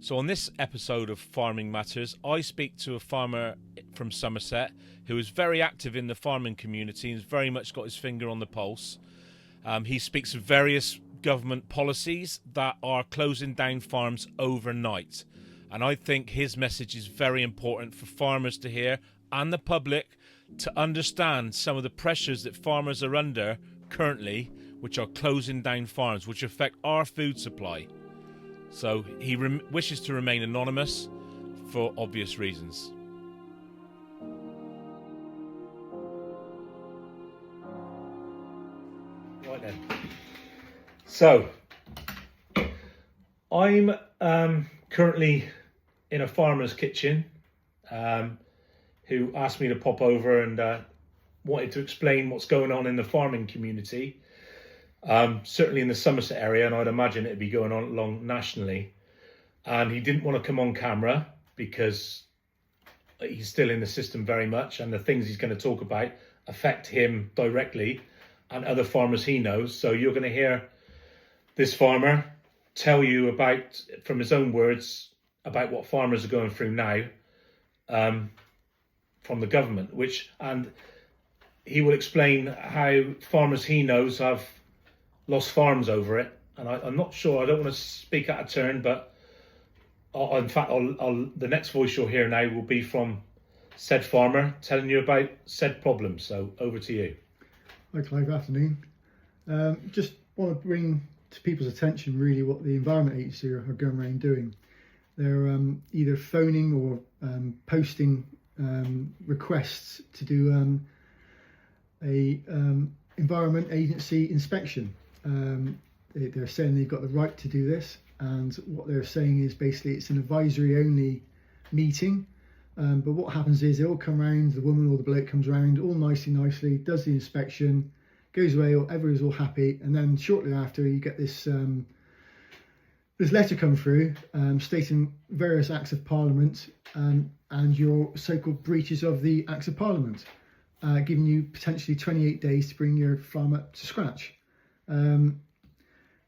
So on this episode of Farming Matters, I speak to a farmer from Somerset who is very active in the farming community and has very much got his finger on the pulse. He speaks of various government policies that are closing down farms overnight. And I think his message is very important for farmers to hear and the public to understand some of the pressures that farmers are under currently, which are closing down farms, which affect our food supply. So he wishes to remain anonymous for obvious reasons. Right then. So I'm currently in a farmer's kitchen who asked me to pop over and wanted to explain what's going on in the farming community. Certainly in the Somerset area, and I'd imagine it'd be going on along nationally. And he didn't want to come on camera because he's still in the system very much, and the things he's going to talk about affect him directly and other farmers he knows. So you're going to hear this farmer tell you about, from his own words, about what farmers are going through now from the government, and he will explain how farmers he knows have lost farms over it. And I'm not sure, I don't want to speak out of turn, but in fact, the next voice you'll hear now will be from said farmer telling you about said problems. So over to you. Hi Clive, afternoon. Just want to bring to people's attention really what the Environment Agency are going around doing. They're either phoning or posting requests to do a Environment Agency inspection. They're saying they've got the right to do this, and what they're saying is basically it's an advisory only meeting, but what happens is they all come round, the woman or the bloke comes round all nicely, does the inspection, goes away, everyone's all happy, and then shortly after you get this this letter come through stating various acts of Parliament and your so-called breaches of the acts of Parliament, giving you potentially 28 days to bring your farm up to scratch.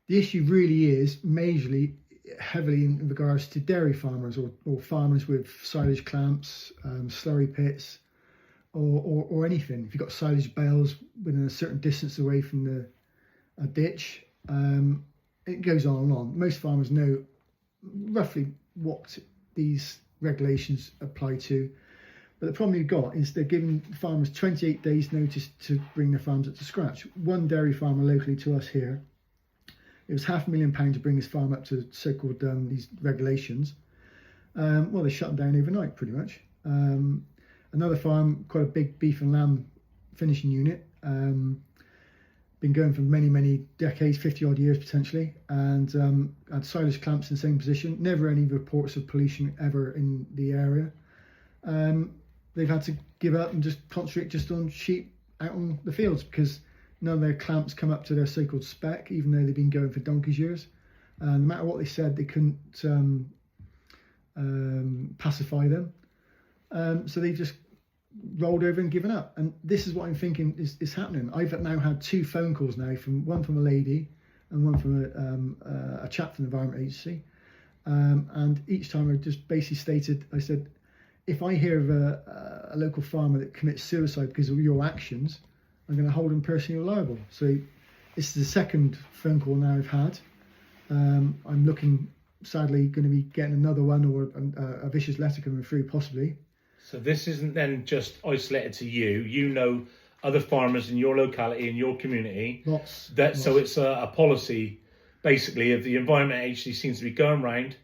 The issue really is majorly heavily in regards to dairy farmers or farmers with silage clamps, slurry pits, or anything. If you've got silage bales within a certain distance away from a ditch, it goes on and on. Most farmers know roughly what these regulations apply to. But the problem you've got is they're giving farmers 28 days notice to bring their farms up to scratch. One dairy farmer locally to us here, it was £500,000 to bring his farm up to so-called these regulations. Well, they shut them down overnight pretty much. Another farm, quite a big beef and lamb finishing unit, been going for many decades, 50 odd years potentially, and had silage clamps in the same position. Never any reports of pollution ever in the area. They've had to give up and just concentrate just on sheep out on the fields because none of their clamps come up to their so-called spec, even though they've been going for donkey's years. No matter what they said, they couldn't pacify them. So they've just rolled over and given up. And this is what I'm thinking is happening. I've now had 2 phone calls now, one from a lady and one from a chap from the Environment Agency. And each time I just basically stated, I said, if I hear of a local farmer that commits suicide because of your actions, I'm going to hold him personally liable. So this is the second phone call now I've had. I'm looking, sadly, going to be getting another one or a vicious letter coming through possibly. So this isn't then just isolated to you. You know other farmers in your locality, in your community. Lots. So it's a policy, basically, of the Environment Agency seems to be going round.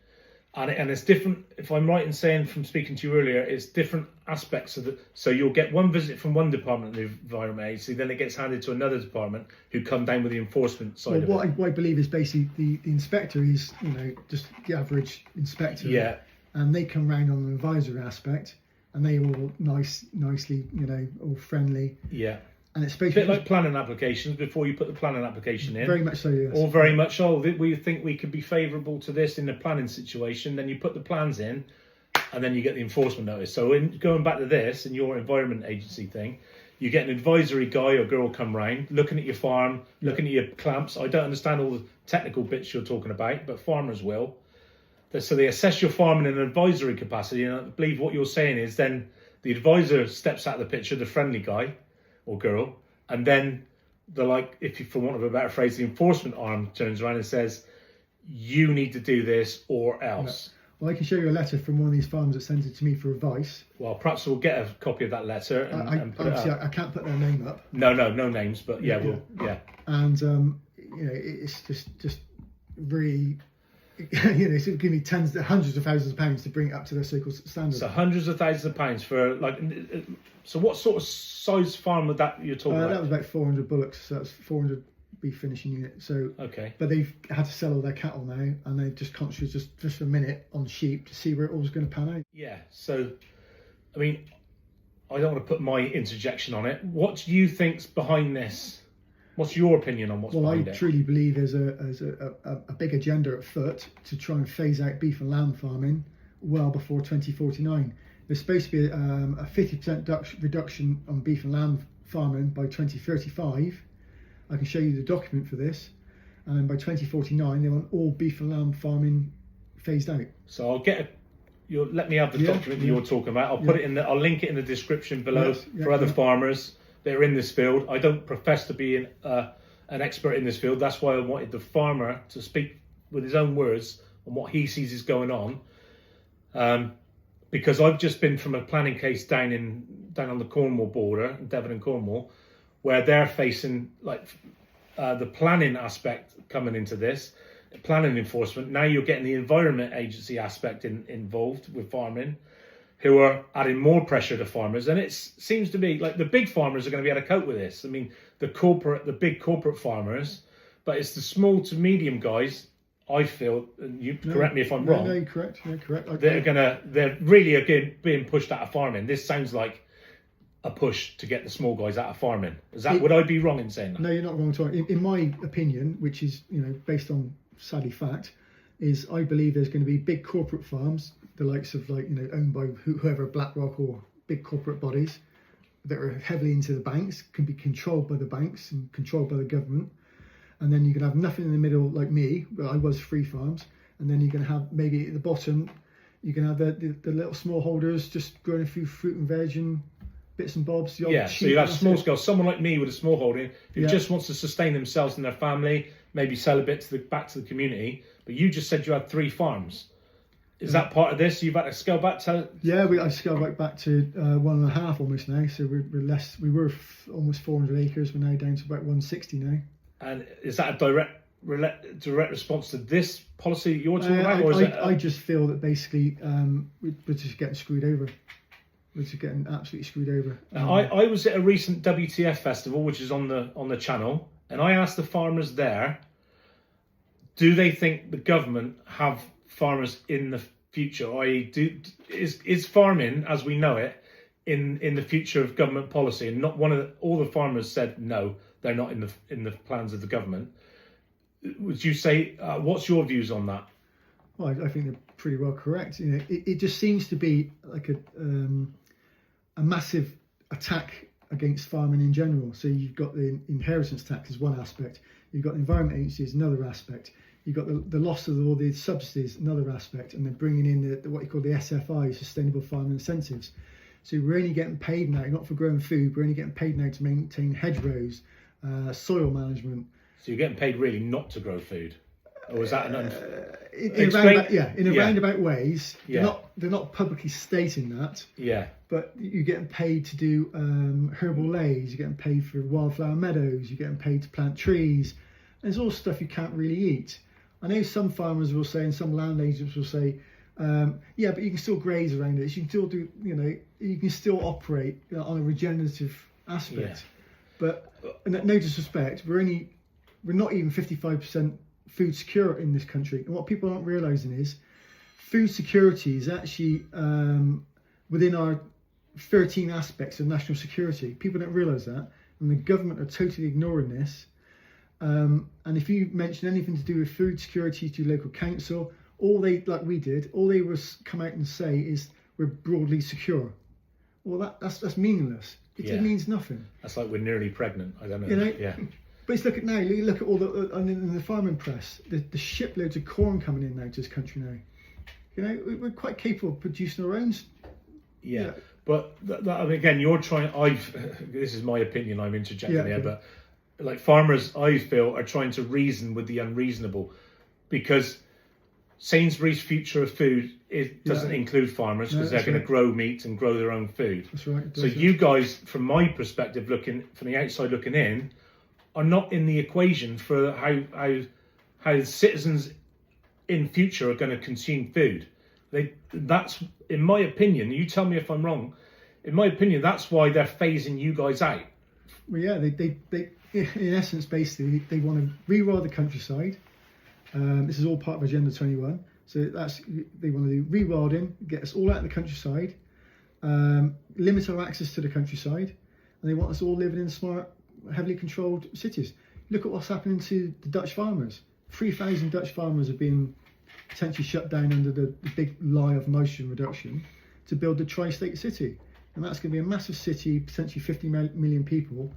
And it's different, if I'm right in saying from speaking to you earlier, it's different aspects of it. So you'll get one visit from one department of the Environment Agency, then it gets handed to another department who come down with the enforcement side of it. What I believe is basically the inspector is, just the average inspector. Yeah. And they come round on an advisory aspect and they all nicely, all friendly. Yeah. And it's a bit like planning applications before you put the planning application in. Very much so, yes. Or very much, we think we could be favourable to this in the planning situation. Then you put the plans in and then you get the enforcement notice. So going back to this and your Environment Agency thing, you get an advisory guy or girl come round, looking at your farm, looking at your clamps. I don't understand all the technical bits you're talking about, but farmers will. So they assess your farm in an advisory capacity, and I believe what you're saying is then the advisor steps out of the picture, the friendly guy or girl, and then if you, for want of a better phrase, the enforcement arm turns around and says, you need to do this or else. Yeah. Well, I can show you a letter from one of these farms that sent it to me for advice. Well, perhaps we'll get a copy of that letter. And put obviously, I can't put their name up. No names, but yeah. And it's just really, it's going to be hundreds of thousands of pounds to bring it up to their so-called standard. So hundreds of thousands of pounds for so what sort of size farm would that you're talking about? That was about 400 bullocks. So that's 400 beef finishing unit. So okay, but they've had to sell all their cattle now, and they've just concentrated just for a minute on sheep to see where it all was going to pan out. Yeah. So, I mean, I don't want to put my interjection on it. What do you think's behind this? What's your opinion on what's behind it? I truly believe there's a big agenda at foot to try and phase out beef and lamb farming well before 2049. There's supposed to be a 50% reduction on beef and lamb farming by 2035. I can show you the document for this. And then by 2049, they want all beef and lamb farming phased out. So I'll let me have the document that you're talking about. I'll put it in I'll link it in the description below for other farmers that are in this field. I don't profess to be an expert in this field. That's why I wanted the farmer to speak with his own words on what he sees is going on. Because I've just been from a planning case down on the Cornwall border, in Devon and Cornwall, where they're facing the planning aspect coming into this, planning enforcement. Now you're getting the Environment Agency aspect involved with farming, who are adding more pressure to farmers. And it seems to be like the big farmers are going to be able to cope with this. I mean, the big corporate farmers, but it's the small to medium guys, I feel, and you correct me if I'm wrong. No, you're correct. You're correct. They're really again being pushed out of farming. This sounds like a push to get the small guys out of farming. Would I be wrong in saying that? No, you're not wrong at all. In my opinion, which is based on sadly fact, is I believe there's going to be big corporate farms, the likes of owned by whoever, BlackRock or big corporate bodies that are heavily into the banks, can be controlled by the banks and controlled by the government. And then you can have nothing in the middle like me, where I was free farms. And then you're going to have maybe at the bottom, you can have the little smallholders just growing a few fruit and veg and bits and bobs. So you have small scale, someone like me with a small holding who just wants to sustain themselves and their family, maybe sell a bit back to the community. But you just said you had 3 farms. Is that part of this? You've had to scale back to? Yeah, I scaled back to 1.5 almost now. So we're less. We were almost 400 acres. We're now down to about 160 now. And is that a direct response to this policy that you're talking about? Or I just feel that basically we're just getting screwed over. We're just getting absolutely screwed over. I was at a recent WTF festival, which is on the channel, and I asked the farmers there, do they think the government have farmers in the future? I.e., is farming as we know it in the future of government policy? And not all the farmers said no, they're not in the plans of the government. Would you say what's your views on that? Well, I think they're pretty well correct. It just seems to be like a massive attack against farming in general. So you've got the inheritance tax as one aspect. You've got the Environment Agency as another aspect. You've got the loss of all the subsidies, another aspect, and they're bringing in the what you call the SFI, Sustainable Farming Incentives. So we're only getting paid now, not for growing food, we're only getting paid now to maintain hedgerows, soil management. So you're getting paid really not to grow food? Or is that in roundabout ways? Yeah. They're not publicly stating that. Yeah. But you're getting paid to do herbal lays, you're getting paid for wildflower meadows, you're getting paid to plant trees. And it's all stuff you can't really eat. I know some farmers will say, and some land agents will say, yeah, but you can still graze around this. You can still do, you can still operate on a regenerative aspect. Yeah. But no disrespect, we're not even 55% food secure in this country. And what people aren't realising is food security is actually within our 13 aspects of national security. People don't realise that, and the government are totally ignoring this. And if you mention anything to do with food security to local council, all they was come out and say is we're broadly secure. Well, that's meaningless. It means nothing. That's like we're nearly pregnant. I don't know. Yeah. But look at all the in the farming press, the shiploads of corn coming in now to this country now. You know, we're quite capable of producing our own. Yeah. But I mean, again, you're trying. This is my opinion. I'm interjecting here, but like farmers, I feel, are trying to reason with the unreasonable, because Sainsbury's future of food doesn't include farmers, because they're going to grow meat and grow their own food. That's right. So you guys, from my perspective, from the outside looking in, are not in the equation for how citizens in future are going to consume food. That's, in my opinion, you tell me if I'm wrong, in my opinion, that's why they're phasing you guys out. Well, yeah, they in essence, basically, they want to rewild the countryside. This is all part of Agenda 21. So they want to do rewilding, get us all out of the countryside, limit our access to the countryside, and they want us all living in smart, heavily controlled cities. Look at what's happening to the Dutch farmers. 3,000 Dutch farmers have been potentially shut down under the big lie of moisture reduction to build the tri-state city. And that's going to be a massive city, potentially 50 million people,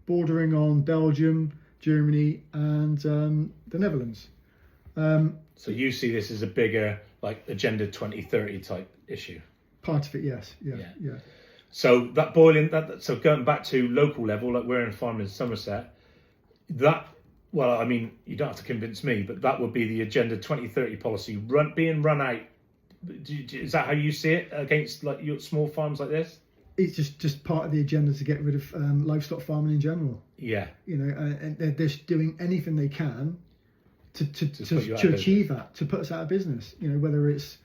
bordering on Belgium, Germany, and the Netherlands. So you see this as a bigger, like, Agenda 2030 type issue? Part of it, yes. Yeah. So so going back to local level, like we're in a farm in Somerset, well, I mean, you don't have to convince me, but that would be the Agenda 2030 policy being run out. Is that how you see it against like your small farms like this? It's just part of the agenda to get rid of livestock farming in general. Yeah. You know, and they're just doing anything they can to achieve that, to put us out of business. You know, whether it's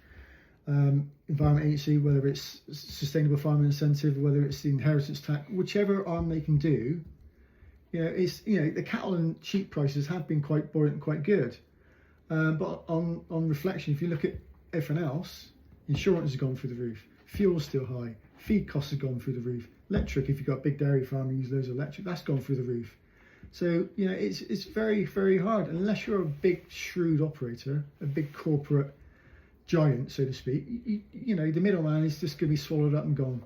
Environment Agency, whether it's Sustainable Farming Incentive, whether it's the inheritance tax, whichever arm they can do. You know, the cattle and sheep prices have been quite buoyant and quite good, but on reflection, if you look at everything else, insurance has gone through the roof, fuel's still high, feed costs have gone through the roof, electric, if you've got a big dairy farm and use loads of electric, that's gone through the roof. So you know, it's very, very hard unless you're a big shrewd operator, a big corporate giant, so to speak. You know, the middleman is just going to be swallowed up and gone.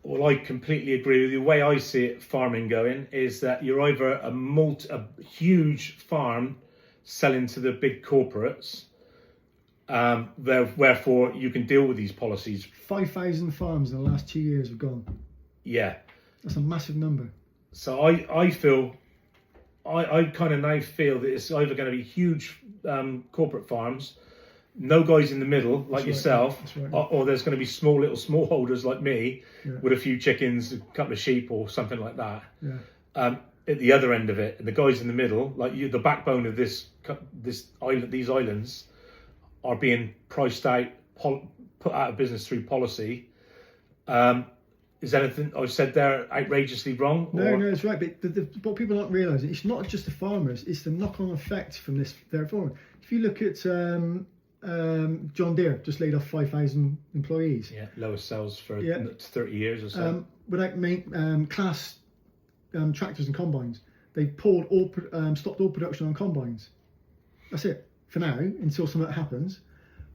Well, I completely agree with you. The way I see it, farming going, is that you're either a huge farm selling to the big corporates, wherefore you can deal with these policies. 5,000 farms in the last 2 years have gone. Yeah. That's a massive number. So I feel, I kind of now feel that it's either going to be huge corporate farms, no guys in the middle like yourself, or there's going to be little smallholders like me with a few chickens, a couple of sheep or something like that. Yeah. At the other end of it, the guys in the middle, like you, the backbone of these islands, are being priced out, put out of business through policy. Is anything I've said there outrageously wrong? No, it's right. But what people aren't realising, it's not just the farmers; it's the knock-on effect from this. Therefore, if you look at John Deere, just laid off 5,000 employees. Yeah, lowest sales for 30 years or so. Without class tractors and combines, they stopped all production on combines. That's it for now until something happens.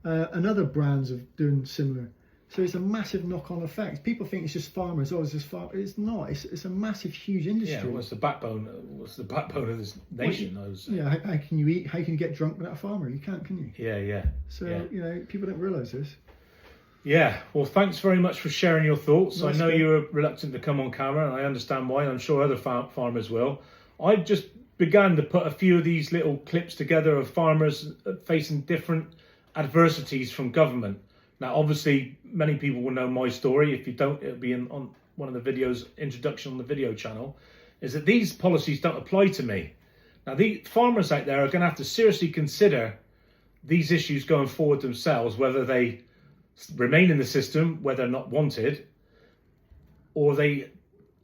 And other brands are doing similar. So it's a massive knock-on effect. People think it's just farmers. It's just It's not. It's a massive, huge industry. Yeah. What's the backbone of this nation? How can you eat? How can you get drunk without a farmer? You can't, can you? Yeah. So you know, people don't realise this. Yeah. Well, thanks very much for sharing your thoughts. Nice. I know you were reluctant to come on camera, and I understand why. And I'm sure other farmers will. I've just began to put a few of these little clips together of farmers facing different adversities from government. Now, obviously, many people will know my story. If you don't, it'll be on one of the videos, introduction on the video channel, is that these policies don't apply to me. Now, the farmers out there are going to have to seriously consider these issues going forward themselves, whether they remain in the system, whether they're not wanted, or they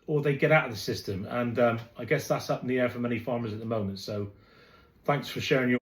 get out of the system. And I guess that's up in the air for many farmers at the moment. So thanks for sharing your